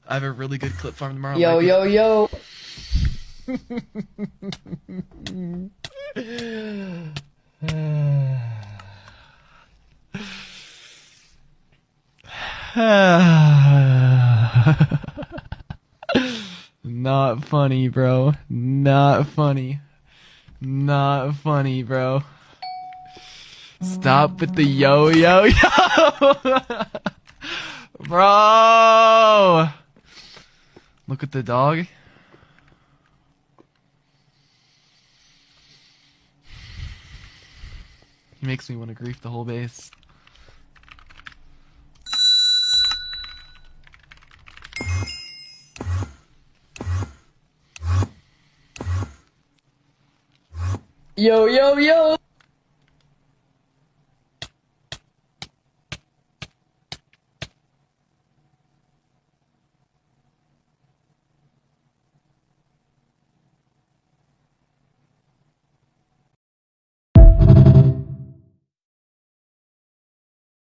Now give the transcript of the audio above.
I have a really good clip farm tomorrow. Yo, yo, yo. Not funny, bro. Not funny. Not funny, bro. Stop with the yo, yo, yo! Bro! Look at the dog. He makes me want to grief the whole base. Yo, yo, yo.